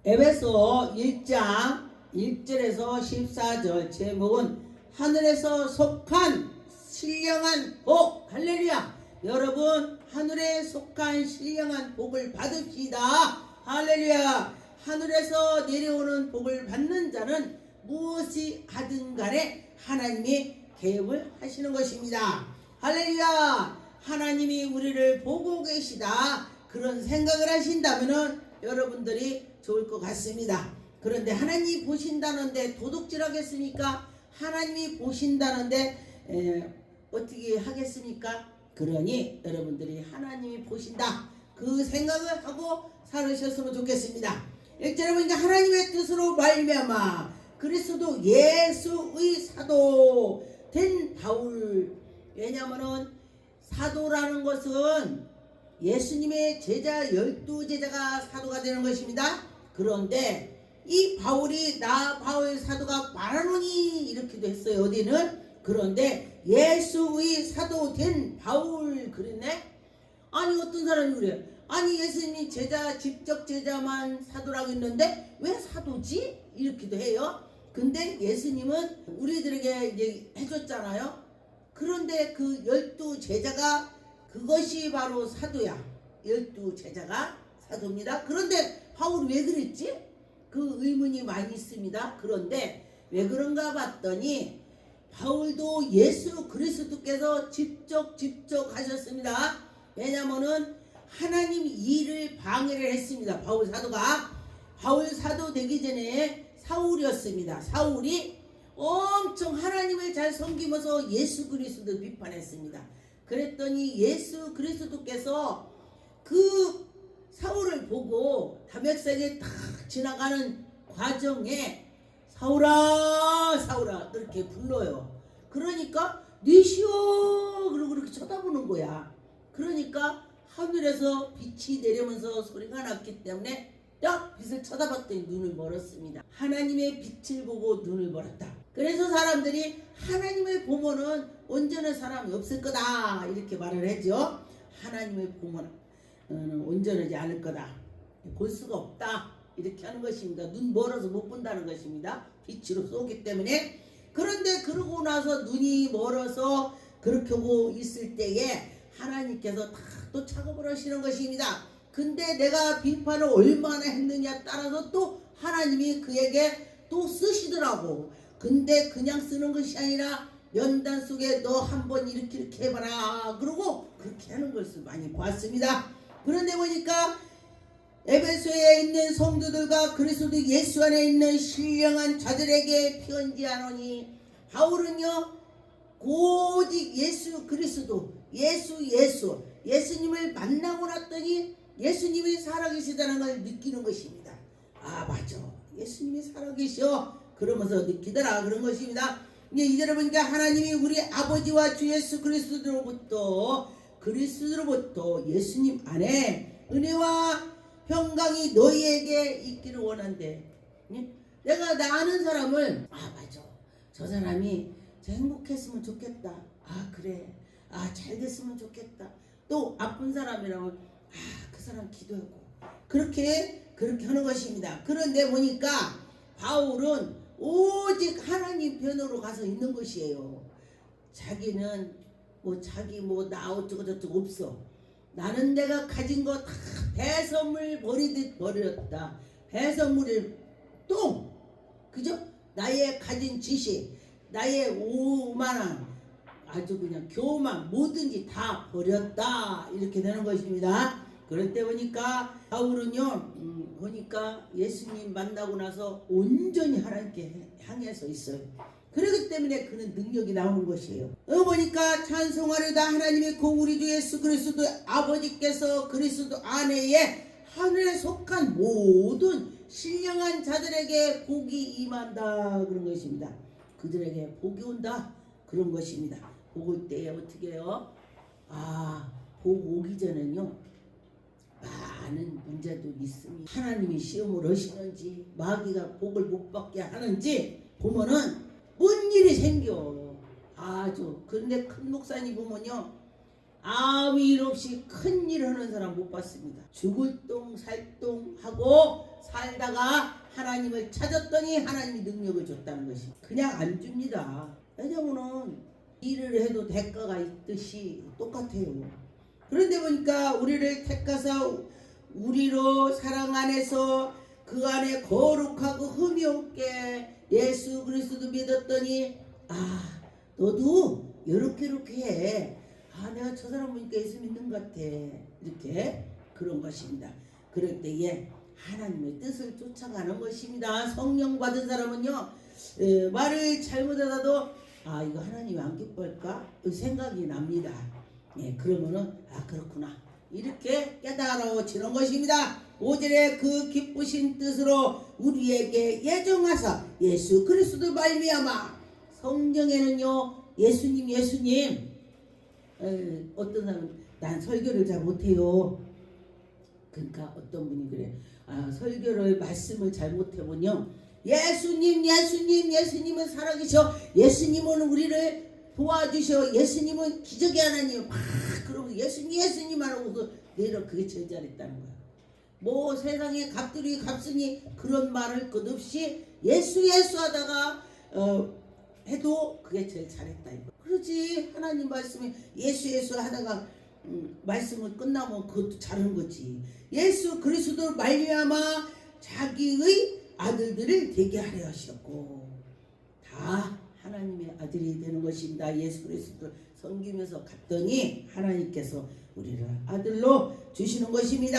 에베소 1장 1절에서 14절 제목은 하늘에서 속한 신령한 복. 할렐루야. 여러분 하늘에 속한 신령한 복을 받읍시다. 할렐루야. 하늘에서 내려오는 복을 받는 자는 무엇이 하든 간에 하나님이 개입을 하시는 것입니다. 할렐루야. 하나님이 우리를 보고 계시다, 그런 생각을 하신다면 여러분들이 좋을 것 같습니다. 그런데 하나님이 보신다는데 도둑질하겠습니까? 하나님이 보신다는데 어떻게 하겠습니까? 그러니 여러분들이 하나님이 보신다, 그 생각을 하고 살으셨으면 좋겠습니다. 1절에 보니까 하나님의 뜻으로 말미암아 그리스도 예수의 사도 된 바울. 왜냐하면 사도라는 것은 예수님의 제자 12제자가 사도가 되는 것입니다. 그런데 이 바울이 나 바울 사도가 말하노니 이렇게도 했어요. 어디는? 그런데 예수의 사도 된 바울 그랬네. 아니 어떤 사람이 그래요? 아니 예수님이 제자 직접 제자만 사도라고 했는데 왜 사도지? 이렇게도 해요. 근데 예수님은 우리들에게 이제 해줬잖아요. 그런데 그 12제자가 그것이 바로 사도야. 12제자가 사도입니다. 그런데 바울이 왜 그랬지? 그 의문이 많이 있습니다. 그런데 왜 그런가 봤더니 바울도 예수 그리스도께서 직접 하셨습니다. 왜냐면은 하나님 일을 방해를 했습니다. 바울 사도가. 바울 사도 되기 전에 사울이었습니다. 사울이 엄청 하나님을 잘 섬기면서 예수 그리스도를 비판했습니다. 그랬더니 예수 그리스도께서 그 사울을 보고 담역색에 탁 지나가는 과정에 사울아 사울아 그렇게 불러요. 그러니까 뉘시오 그러고 그렇게 쳐다보는 거야. 그러니까 하늘에서 빛이 내려면서 소리가 났기 때문에 딱 빛을 쳐다봤더니 눈을 멀었습니다. 하나님의 빛을 보고 눈을 멀었다. 그래서 사람들이 하나님을 보면은 온전한 사람이 없을 거다 이렇게 말을 하죠. 하나님을 보면 온전하지 않을 거다, 볼 수가 없다 이렇게 하는 것입니다. 눈 멀어서 못 본다는 것입니다. 빛으로 쏘기 때문에. 그런데 그러고 나서 눈이 멀어서 그렇게 하고 있을 때에 하나님께서 다 또 작업을 하시는 것입니다. 근데 내가 비판을 얼마나 했느냐 따라서 또 하나님이 그에게 또 쓰시더라고. 근데 그냥 쓰는 것이 아니라 연단 속에 너 한번 이렇게 해봐라 그러고 그렇게 하는 것을 많이 봤습니다. 그런데 보니까 에베소에 있는 성도들과 그리스도 예수 안에 있는 신령한 자들에게 편지하노니 바울은요 오직 예수 그리스도 예수님을 만나고 났더니 예수님이 살아계시다는 걸 느끼는 것입니다. 아 맞아, 예수님이 살아계셔 그러면서 느끼더라 그런 것입니다. 이제 이제를 보니까 하나님이 우리 아버지와 주 예수 그리스도로부터 예수님 안에 은혜와 평강이 너희에게 있기를 원한대. 내가 나 아는 사람을 아 맞아, 저 사람이 행복했으면 좋겠다. 아 그래, 아 잘 됐으면 좋겠다. 또 아픈 사람이라면 아 그 사람 기도하고 그렇게 하는 것입니다. 그런데 보니까 바울은 오직 하나님 편으로 가서 있는 것이에요. 자기는 자기 나 어쩌고 저쩌고 없어. 나는 내가 가진 거 다 배설물 버리듯 버렸다. 배설물을 똥, 그죠? 나의 가진 지식, 나의 오만한 아주 그냥 교만 뭐든지 다 버렸다 이렇게 되는 것입니다. 그럴 때 보니까 바울은요 보니까 예수님 만나고 나서 온전히 하나님께 향해서 있어요. 그렇기 때문에 그는 능력이 나오는 것이에요. 보니까 찬송하려다 하나님의 그 우리 주 예수 그리스도 아버지께서 그리스도 안에 하늘에 속한 모든 신령한 자들에게 복이 임한다 그런 것입니다. 그들에게 복이 온다 그런 것입니다. 복 올 때에 어떻게 해요? 복 오기 전에는요 많은 문제도 있습니다. 하나님이 시험을 하시는지 마귀가 복을 못 받게 하는지 보면은 뭔 일이 생겨. 아주. 그런데 큰 목사님 보면요 아무 일 없이 큰 일 하는 사람 못 봤습니다. 죽을 똥 살똥 하고 살다가 하나님을 찾았더니 하나님이 능력을 줬다는 것이 그냥 안 줍니다. 왜냐면은 일을 해도 대가가 있듯이 똑같아요. 그런데 보니까 우리를 택하사 우리로 사랑 안에서 그 안에 거룩하고 흠이 없게 예수 그리스도 믿었더니 너도 이렇게 해. 내가 저 사람 보니까 예수 믿는 것 같아. 이렇게 그런 것입니다. 그럴 때에 하나님의 뜻을 쫓아가는 것입니다. 성령 받은 사람은요 말을 잘못하다도 이거 하나님이 안 기뻐할까? 생각이 납니다. 그러면은 그렇구나 이렇게 깨달아지는 것입니다. 5절에 그 기쁘신 뜻으로 우리에게 예정하사 예수 그리스도 말미암아. 성경에는요 예수님 어떤 사람은 난 설교를 잘 못해요. 그러니까 어떤 분이 그래 설교를 말씀을 잘 못해보면 예수님은 살아계셔. 예수님은 우리를 도와주셔. 예수님은 기적의 하나님. 그러고 예수님 하고서 내려 그게 제일 잘했다는 거야. 뭐 세상에 갑들이 값으니 그런 말을 끝없이 예수 하다가 해도 그게 제일 잘했다 이거. 그렇지. 하나님 말씀에 예수 하다가 말씀을 끝나면 그것도 잘한 거지. 예수 그리스도 말미암아 자기의 아들들을 되게 하려 하셨고 다 하나님의 아들이 되는 것입니다. 예수 그리스도를 섬기면서 갔더니 하나님께서 우리를 아들로 주시는 것입니다.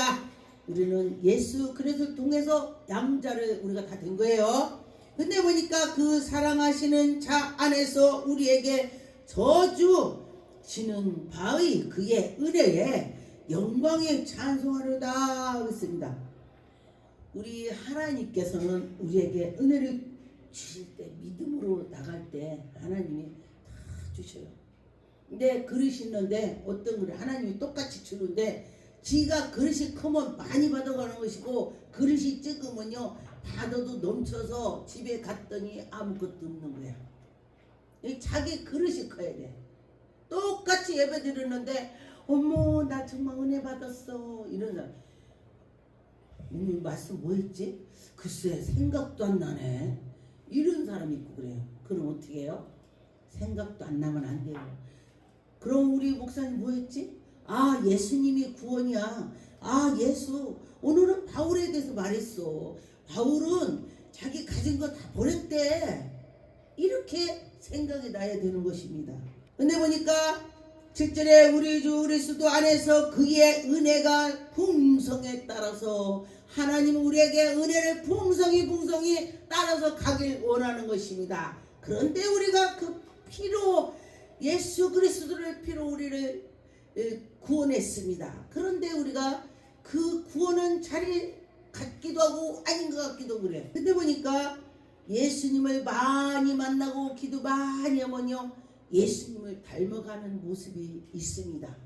우리는 예수 그리스도를 통해서 양자를 우리가 다 된 거예요. 근데 보니까 그 사랑하시는 자 안에서 우리에게 저주 지는 바의 그의 은혜에 영광에 찬송하려다 그랬습니다. 우리 하나님께서는 우리에게 은혜를 주실 때 믿음으로 나갈 때 하나님이 다 주셔요. 근데 그릇이 있는데 어떤 그릇 하나님이 똑같이 주는데 지가 그릇이 크면 많이 받아가는 것이고 그릇이 적으면요 받아도 넘쳐서 집에 갔더니 아무것도 없는 거야. 자기 그릇이 커야 돼. 똑같이 예배 드리는데 어머 나 정말 은혜 받았어 이런 사람. 오늘 말씀 뭐 했지? 글쎄 생각도 안 나네. 이런 사람이 있고 그래요. 그럼 어떻게 해요? 생각도 안 나면 안 돼요. 그럼 우리 목사님 뭐 했지? 예수님이 구원이야. 예수. 오늘은 바울에 대해서 말했어. 바울은 자기 가진 거 다 버렸대. 이렇게 생각이 나야 되는 것입니다. 근데 보니까 7절에 우리 주 그리스도 안에서 그의 은혜가 풍성에 따라서 하나님은 우리에게 은혜를 풍성히 따라서 가길 원하는 것입니다. 그런데 우리가 그 피로 예수 그리스도를 피로 우리를 구원했습니다. 그런데 우리가 그 구원은 자리 같기도 하고 아닌 것 같기도 그래. 근데 보니까 예수님을 많이 만나고 기도 많이 하면요 예수님을 닮아가는 모습이 있습니다.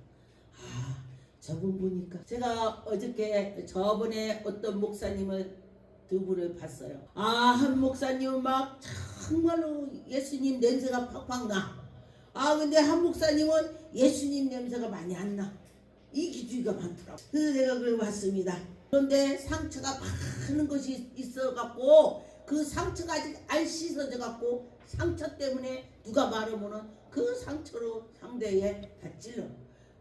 저분 보니까 제가 어저께 저번에 어떤 목사님을 두 분을 봤어요. 한 목사님은 막 정말로 예수님 냄새가 팍팍 나. 근데 한 목사님은 예수님 냄새가 많이 안 나. 이기주의가 많더라고. 그래서 제가 그걸 봤습니다. 그런데 상처가 많은 것이 있어갖고 그 상처가 아직 안 씻어져 갖고 상처 때문에 누가 말하면은 그 상처로 상대에 다 찔러.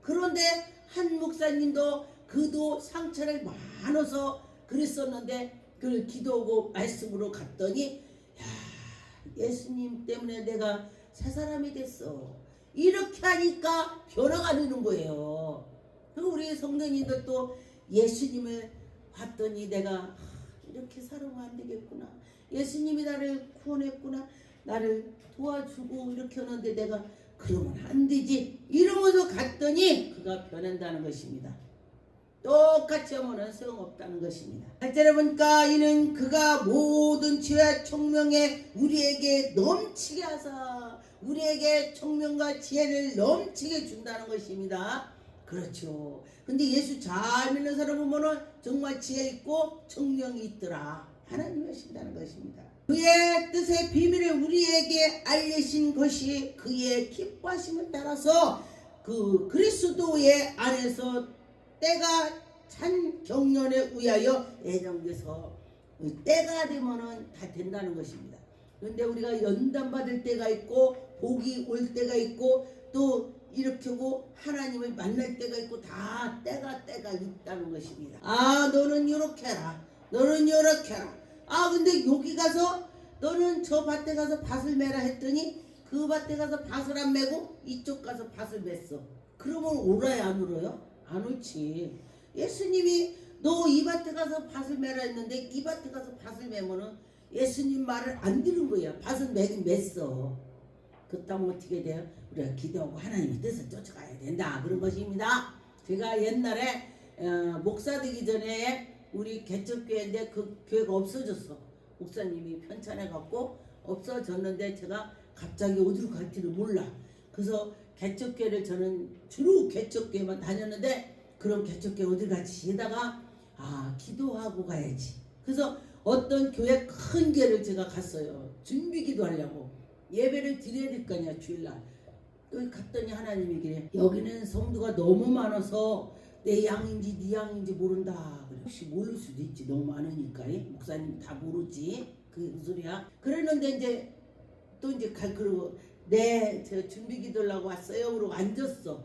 그런데 한 목사님도 그도 상처를 많아서 그랬었는데 그걸 기도하고 말씀으로 갔더니 예수님 때문에 내가 새 사람이 됐어. 이렇게 하니까 변화가 되는 거예요. 그리고 우리 성도님들도 예수님을 봤더니 내가 이렇게 살아면 안 되겠구나. 예수님이 나를 구원했구나. 나를 도와주고 이렇게 하는데 내가 그러면 안 되지. 이러면서 갔더니 그가 변한다는 것입니다. 똑같이 하면은 소용없다는 것입니다. 8절에 보니까 이는 그가 모든 지혜와 총명에 우리에게 넘치게 하사 우리에게 총명과 지혜를 넘치게 준다는 것입니다. 그렇죠. 근데 예수 잘 믿는 사람 보면은 정말 지혜 있고 총명이 있더라. 하나님이 하신다는 것입니다. 그의 뜻의 비밀을 우리에게 알리신 것이 그의 기뻐하심을 따라서 그 그리스도의 안에서 때가 찬 경륜에 의하여 예정돼서 때가 되면은 다 된다는 것입니다. 그런데 우리가 연단 받을 때가 있고 복이 올 때가 있고 또 이렇게 하고 하나님을 만날 때가 있고 다 때가 있다는 것입니다. 아 너는 이렇게 해라, 너는 이렇게 해라. 아 근데 여기 가서 너는 저 밭에 가서 밭을 매라 했더니 그 밭에 가서 밭을 안 매고 이쪽 가서 밭을 맸어. 그러면 울어야 안 울어요? 안 옳지. 예수님이 너 이 밭에 가서 밭을 매라 했는데 이 밭에 가서 밭을 매면은 예수님 말을 안 들은 거야. 밭을 매긴 맸어. 그렇다면 어떻게 돼요? 우리가 기도하고 하나님의 뜻을 쫓아가야 된다. 그런 것입니다. 제가 옛날에 목사 되기 전에 우리 개척교회인데 그 교회가 없어졌어. 목사님이 편찬해갖고 없어졌는데 제가 갑자기 어디로 갈지를 몰라. 그래서 개척교회를 저는 주로 개척교회만 다녔는데 그런 개척교회 어디 같이 하다가 기도하고 가야지. 그래서 어떤 교회 큰 교회를 제가 갔어요. 준비기도 하려고. 예배를 드려야 될 거 아니야 주일날. 또 갔더니 하나님이 그래 여기는 성도가 너무 많아서 내 양인지 네 양인지 모른다. 그래. 혹시 모를 수도 있지 너무 많으니까. 목사님 다 모르지 그 소리야. 그랬는데 이제 또 이제 그러고 저 준비기도하려고 왔어요. 그러고 앉았어.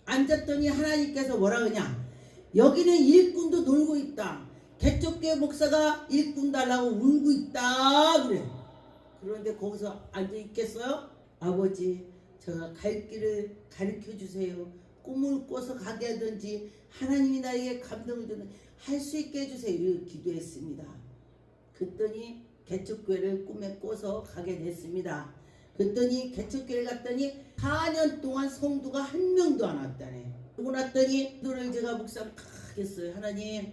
앉았더니 하나님께서 뭐라 그러냐, 여기는 일꾼도 놀고 있다. 개척교회 목사가 일꾼 달라고 울고 있다 그래. 그런데 거기서 앉아 있겠어요? 아버지 제가 갈 길을 가르쳐 주세요. 꿈을 꿔서 가게 하든지 하나님이 나에게 감동을 주는 할 수 있게 해주세요. 이렇게 기도했습니다. 그랬더니 개척교회를 꿈에 꿔서 가게 됐습니다. 그랬더니 개척교회 갔더니 4년 동안 성도가 한 명도 안 왔다네. 그러고 났더니 기도를 제가 묵상 하겠어요. 하나님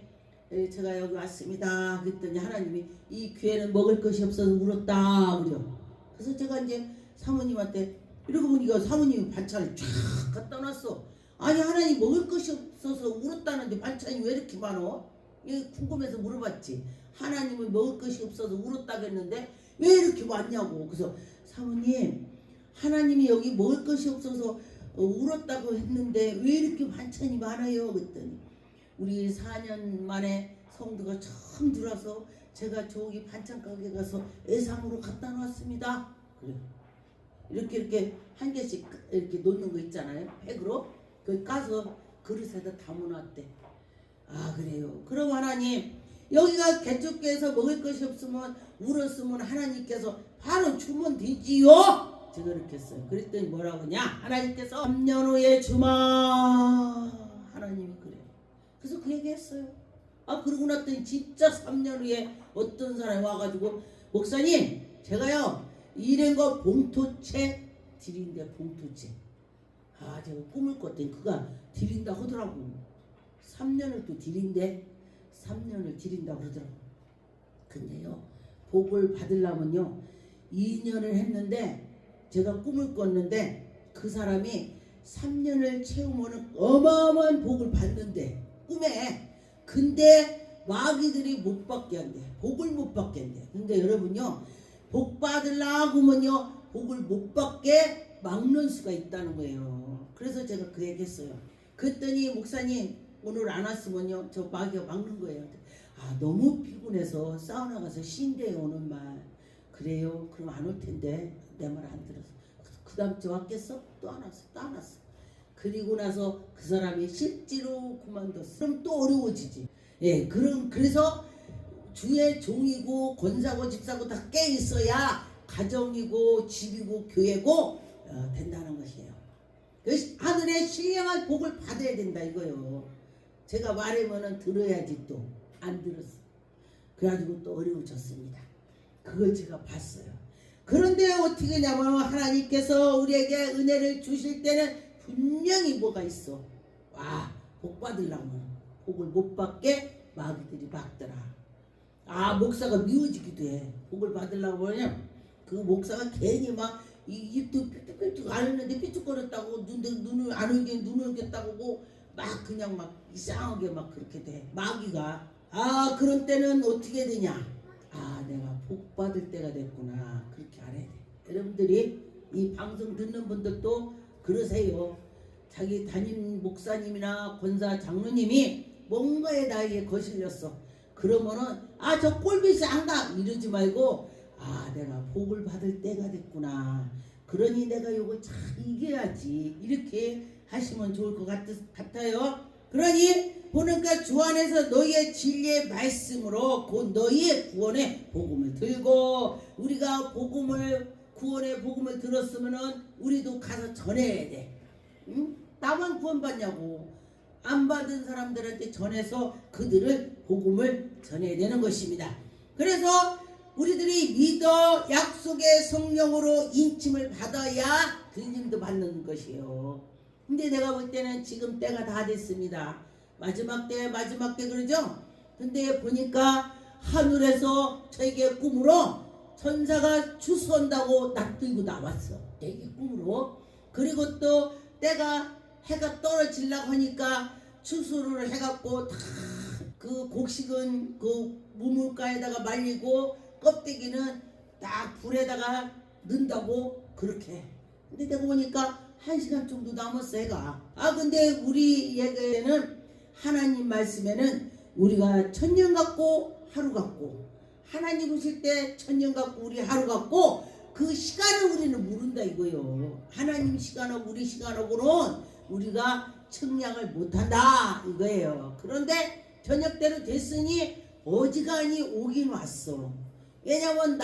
제가 여기 왔습니다. 그랬더니 하나님이 이 교회는 먹을 것이 없어서 울었다 그래요. 그래서 제가 이제 사모님한테 이러고 보니까 사모님이 반찬을 쫙 갖다 놨어. 아니 하나님 먹을 것이 없어서 울었다는데 반찬이 왜 이렇게 많어? 궁금해서 물어봤지. 하나님은 먹을 것이 없어서 울었다겠는데 왜 이렇게 많냐고. 그래서 사모님 하나님이 여기 먹을 것이 없어서 울었다고 했는데 왜 이렇게 반찬이 많아요? 그랬더니 우리 4년 만에 성도가 처음 들어와서 제가 저기 반찬 가게 가서 애상으로 갖다 놨습니다. 그래. 이렇게 한 개씩 이렇게 놓는 거 있잖아요. 팩으로. 그 까서 그릇에다 담아놨대. 아 그래요. 그럼 하나님 여기가 개척교회에서 먹을 것이 없으면 울었으면 하나님께서 바로 주면 되지요. 제가 이렇게 했어요. 그랬더니 뭐라고 하냐, 하나님께서 3년 후에 주마. 하나님이 그래. 그래서 그 얘기 했어요. 그러고 났더니 진짜 3년 후에 어떤 사람이 와가지고 목사님 제가요 이런 거 봉투채 드린대. 봉투채. 제가 꿈을 꿨더니 그가 드린다 하더라고. 3년을 또 드린대. 3년을 드린다고 그러더라고. 근데요 복을 받으려면요 2년을 했는데 제가 꿈을 꿨는데 그 사람이 3년을 채우면 어마어마한 복을 받는데 꿈에. 근데 마귀들이 못 받게 한대. 복을 못 받게 한대. 근데 여러분요 복 받으려고 하면요 복을 못 받게 막는 수가 있다는 거예요. 그래서 제가 그 얘기 했어요. 그랬더니 목사님 오늘 안 왔으면요 저 마귀가 막는 거예요. 너무 피곤해서 사우나 가서 쉰대요 오는 말. 그래요? 그럼 안 올 텐데. 내 말 안 들었어. 그 다음 주 왔겠어? 또 안 왔어. 또 안 왔어. 그리고 나서 그 사람이 실제로 그만뒀어. 그럼 또 어려워지지. 그래서 주의 종이고 권사고 집사고 다 깨 있어야 가정이고 집이고 교회고 된다는 것이에요. 하늘의 신령한 복을 받아야 된다 이거요. 제가 말하면은 들어야지. 또 안 들었어. 그래가지고 또 어려워졌습니다. 그걸 제가 봤어요. 그런데 어떻게 하냐면 하나님께서 우리에게 은혜를 주실 때는 분명히 뭐가 있어. 복 받으려면 복을 못 받게 마귀들이 막더라. 목사가 미워지기도 해. 복을 받으려고 하면 그 목사가 괜히 막 이 입도 삐뚤삐뚤 안 했는데 삐뚤거렸다고 눈을 안 울게 눈 울겠다고 막 그냥 막 이상하게 막 그렇게 돼. 마귀가. 그런 때는 어떻게 되냐. 내가 복 받을 때가 됐구나. 그렇게 알아야 돼. 여러분들이 이 방송 듣는 분들도 그러세요. 자기 담임 목사님이나 권사 장로님이 뭔가에 나에게 거슬렸어. 그러면은 저 꼴빛이 안 가 이러지 말고 내가 복을 받을 때가 됐구나. 그러니 내가 요거 잘 이겨야지. 이렇게 하시면 좋을 것 같아요. 그러니 보니까 주 안에서 너희의 진리의 말씀으로 곧 너희의 구원의 복음을 들고 우리가 구원의 복음을 들었으면은 우리도 가서 전해야 돼. 응? 나만 구원받냐고. 안 받은 사람들한테 전해서 그들을 복음을 전해야 되는 것입니다. 그래서 우리들이 믿어 약속의 성령으로 인침을 받아야 들림도 받는 것이에요. 근데 내가 볼 때는 지금 때가 다 됐습니다. 마지막 때 그러죠? 근데 보니까 하늘에서 저에게 꿈으로 천사가 주선다고 낯들고 나왔어. 저에게 꿈으로. 그리고 또 때가 해가 떨어지려고 하니까 추수를 해갖고 다 그 곡식은 그 무물가에다가 말리고 껍데기는 딱 불에다가 넣는다고 그렇게. 근데 내가 보니까 1시간 정도 남았어 해가. 근데 우리에게는 하나님 말씀에는 우리가 천년 같고 하루 같고 하나님 오실 때 천년 같고 우리 하루 같고 그 시간을 우리는 모른다 이거요. 하나님 시간하고 우리 시간하고는 우리가 측량을 못한다 이거예요. 그런데 저녁 때로 됐으니 어지간히 오긴 왔어. 왜냐면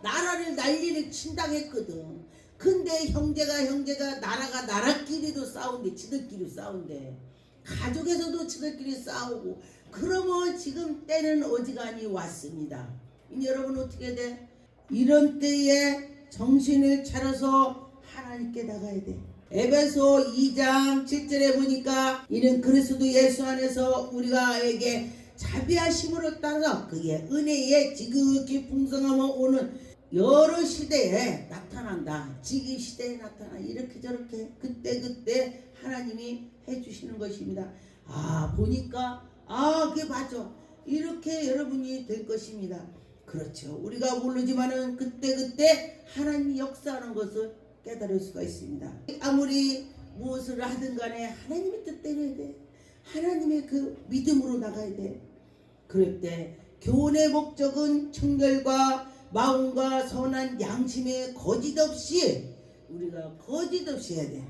나라를 난리를 친다고 했거든. 근데 형제가 나라끼리도 싸운대. 지들끼리 싸운대. 가족에서도 지들끼리 싸우고. 그러면 지금 때는 어지간히 왔습니다. 여러분 어떻게 돼? 이런 때에 정신을 차려서 하나님께 나가야 돼. 에베소 2장 7절에 보니까 이는 그리스도 예수 안에서 우리가에게 자비하심으로 따라 그의 은혜에 지극히 풍성함을 오는 여러 시대에 나타난다. 지기 시대에 나타나. 이렇게 저렇게 그때 하나님이 해주시는 것입니다. 보니까 그게 맞아. 이렇게 여러분이 될 것입니다. 그렇죠. 우리가 모르지만은 그때 하나님이 역사하는 것을 깨달을 수가 있습니다. 아무리 무엇을 하든 간에 하나님의 뜻대로 해야 돼. 하나님의 그 믿음으로 나가야 돼. 그럴 때 교훈의 목적은 청결과 마음과 선한 양심에 거짓없이 우리가 거짓없이 해야 돼.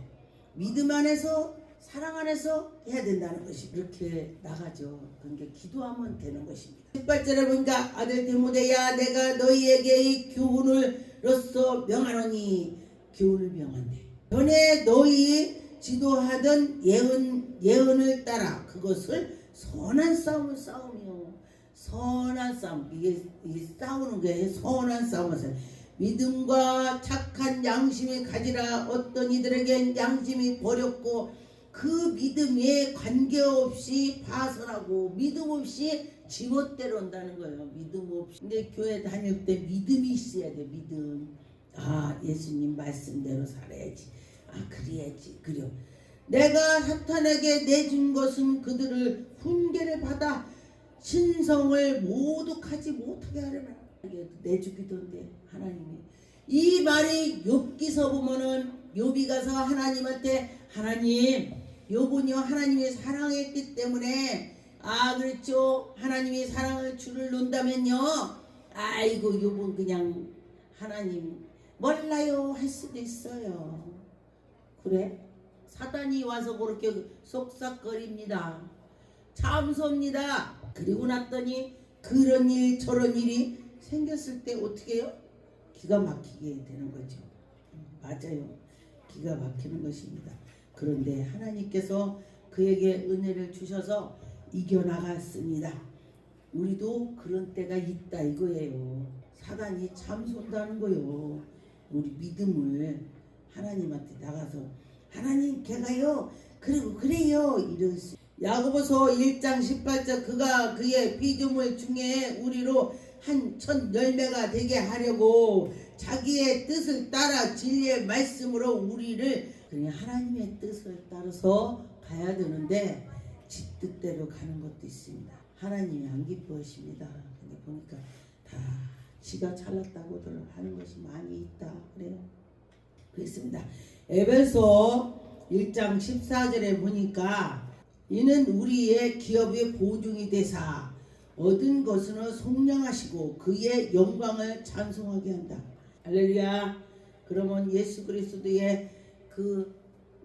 믿음 안에서 사랑 안에서 해야 된다는 것이 이렇게 나가죠. 그러니까 기도하면 되는 것입니다. 18절에 보니까 아들 디모데야 내가 너희에게 이 교훈을로써 명하노니 교훈을 명한대. 전에 너희 지도하던 예언을 따라 그것을 선한 싸움을 싸우며 선한 싸움 이게 싸우는 게 선한 싸움을 믿음과 착한 양심이 가지라. 어떤 이들에겐 양심이 버렸고 그 믿음에 관계없이 파선하고 믿음 없이 지멋대로 온다는 거예요. 믿음 없이. 근데 교회 다닐 때 믿음이 있어야 돼. 믿음. 예수님 말씀대로 살아야지. 그래야지. 그래. 내가 사탄에게 내준 것은 그들을 훈계를 받아 신성을 모독하지 못하게 하려면 내주기도 한데 하나님이. 이 말이 욥기서 보면은 욥이 가서 하나님한테 하나님 욥은요 하나님이 사랑했기 때문에 그렇죠. 하나님이 사랑을 주를 논다면요 아이고 욥은 그냥 하나님 몰라요 할 수도 있어요. 그래? 사단이 와서 그렇게 속삭거립니다. 참소입니다. 그리고 났더니 그런 일 저런 일이 생겼을 때 어떻게 해요? 기가 막히게 되는 거죠. 맞아요. 기가 막히는 것입니다. 그런데 하나님께서 그에게 은혜를 주셔서 이겨나갔습니다. 우리도 그런 때가 있다 이거예요. 사단이 참선다는 거예요. 우리 믿음을 하나님한테 나가서 하나님 걔가요 그리고 그래요 이럴 수. 야고보서 1장 18절 그가 그의 피조물 중에 우리로 한 첫 열매가 되게 하려고 자기의 뜻을 따라 진리의 말씀으로 우리를 그냥 하나님의 뜻을 따라서 가야 되는데 지 뜻대로 가는 것도 있습니다. 하나님이 안 기뻐하십니다. 근데 보니까 다 지가 잘났다고들 하는 것이 많이 있다 그래요. 그렇습니다. 에베소 1장 14절에 보니까 이는 우리의 기업의 보증이 되사 얻은 것은 속량하시고 그의 영광을 찬송하게 한다. 할렐루야. 그러면 예수 그리스도의 그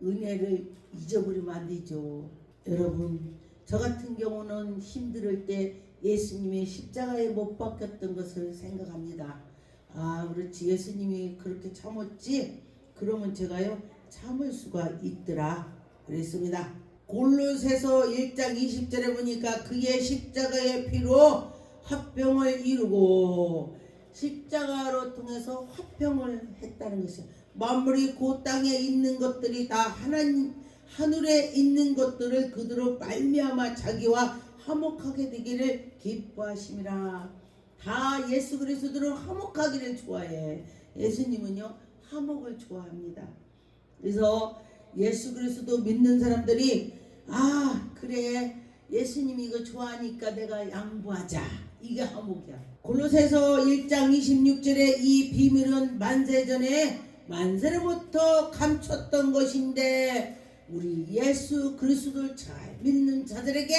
은혜를 잊어버리면 안 되죠. 여러분, 저 같은 경우는 힘들 때 예수님이 십자가에 못 박혔던 것을 생각합니다. 아, 그렇지, 예수님이 그렇게 참았지? 그러면 제가요 참을 수가 있더라 그랬습니다. 골로새서 1장 20절에 보니까 그의 십자가의 피로 화평을 이루고, 십자가로 통해서 화평을 했다는 것이에요. 만물이 그 땅에 있는 것들이 다 하나님 하늘에 있는 것들을 그대로 말미암아 자기와 화목하게 되기를 기뻐하심이라. 다 예수 그리스도로 화목하기를 좋아해. 예수님은요 화목을 좋아합니다. 그래서 예수 그리스도 믿는 사람들이 아 그래 예수님이 이거 좋아하니까 내가 양보하자, 이게 화목이야. 골로새서 1장 26절에 이 비밀은 만세전에 만세로부터 감췄던 것인데 우리 예수 그리스도를 잘 믿는 자들에게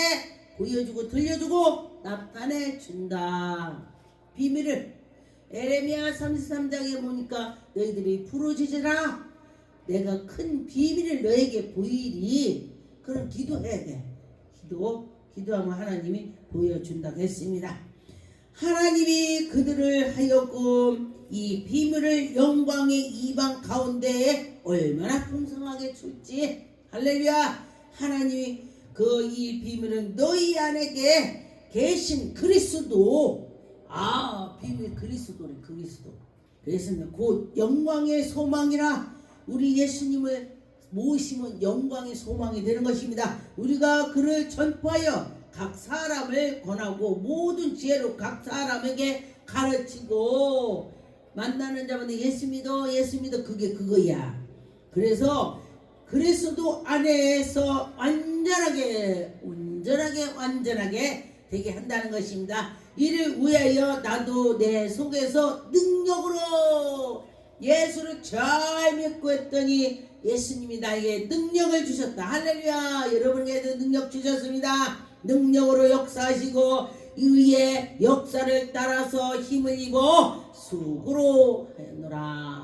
보여주고 들려주고 나타내 준다. 비밀을 에레미야 33장에 보니까 너희들이 부르짖으라, 내가 큰 비밀을 너에게 보이리. 그럼 기도해야 돼. 기도하면 하나님이 보여준다고 했습니다. 하나님이 그들을 하여금 이 비밀을 영광의 이방 가운데에 얼마나 풍성하게 줄지. 할렐루야. 하나님이 그 이 비밀은 너희 안에게 계신 그리스도. 아 비밀 그리스도래. 그리스도. 그래서 곧 영광의 소망이라. 우리 예수님을 모시면 영광의 소망이 되는 것입니다. 우리가 그를 전파하여 각 사람을 권하고 모든 지혜로 각 사람에게 가르치고, 만나는 자마다 예수 믿어 예수 믿어, 그게 그거야. 그래서 그리스도 안에서 완전하게 되게 한다는 것입니다. 이를 위하여 나도 내 속에서 능력으로 예수를 잘 믿고 했더니 예수님이 나에게 능력을 주셨다. 할렐루야. 여러분에게도 능력 주셨습니다. 능력으로 역사하시고 의의 역사를 따라서 힘을 입어 수고로 하였노라.